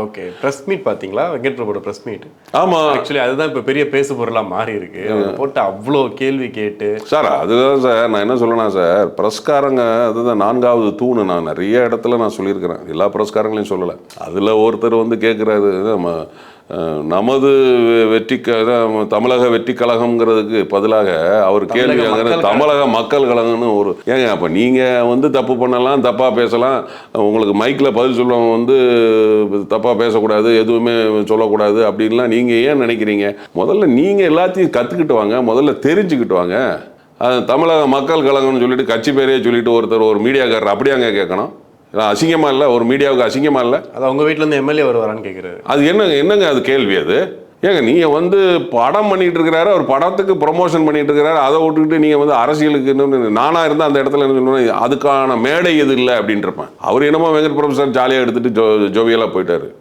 Okay. Press meet பார்த்தீங்களா? வெங்கட் பிரபுவோட press meet. ஆமாம், ஆக்சுவலி அதுதான் இப்போ பெரிய பேசு பொருளாக மாறி இருக்கு. அவர் போட்டு அவ்வளோ கேள்வி கேட்டு சார் அதுதான் சார் நான் என்ன சொல்லணும் சார், பிரஸ்காரங்க அதுதான் 4வது தூணு. நான் நிறைய இடத்துல நான் சொல்லியிருக்கிறேன், எல்லா பிரஸ்காரங்களையும் சொல்லலை. அதில் ஒருத்தர் வந்து கேட்குறாரு, நமது வெற்றி தமிழக வெற்றி கழகம்ங்கிறதுக்கு பதிலாக அவர் கேள்வி தமிழக மக்கள் கழகம்னு ஒரு ஏங்க. அப்போ நீங்கள் வந்து தப்பு பண்ணலாம், தப்பாக பேசலாம், உங்களுக்கு மைக்கில் பதில் சொல்லுவாங்க வந்து தப்பாக பேசக்கூடாது, எதுவுமே சொல்லக்கூடாது அப்படின்லாம் நீங்கள் ஏன் நினைக்கிறீங்க? முதல்ல நீங்கள் எல்லாத்தையும் கற்றுக்கிட்டு வாங்க, முதல்ல தெரிஞ்சுக்கிட்டு வாங்க. தமிழக மக்கள் கழகம்னு சொல்லிட்டு கட்சி பேரையே சொல்லிட்டு ஒருத்தர் ஒரு மீடியாக்காரர் அப்படியாங்க கேட்கணும்? அசிங்கமா இல்லை? ஒரு மீடியாவுக்கு அசிங்கமா இல்லை? அது உங்க வீட்டில் இருந்து எம்எல்ஏ வருவாரான்னு கேட்குறாரு. அது என்னங்க அது கேள்வி? அது ஏங்க நீங்கள் வந்து படம் பண்ணிட்டு இருக்கிறாரு, அவர் படத்துக்கு ப்ரொமோஷன் பண்ணிட்டு இருக்கிறாரு, அதை விட்டுக்கிட்டு நீங்கள் வந்து அரசியலுக்கு நானாக இருந்தால் அந்த இடத்துல என்ன சொல்லுவேன், அதுக்கான மேடை எது இல்லை அப்படின்ட்டு இருப்பேன். அவர் என்னமோ வெங்கட் பிரபு சார் ஜாலியாக எடுத்துட்டு ஜோவியலாக போயிட்டாரு.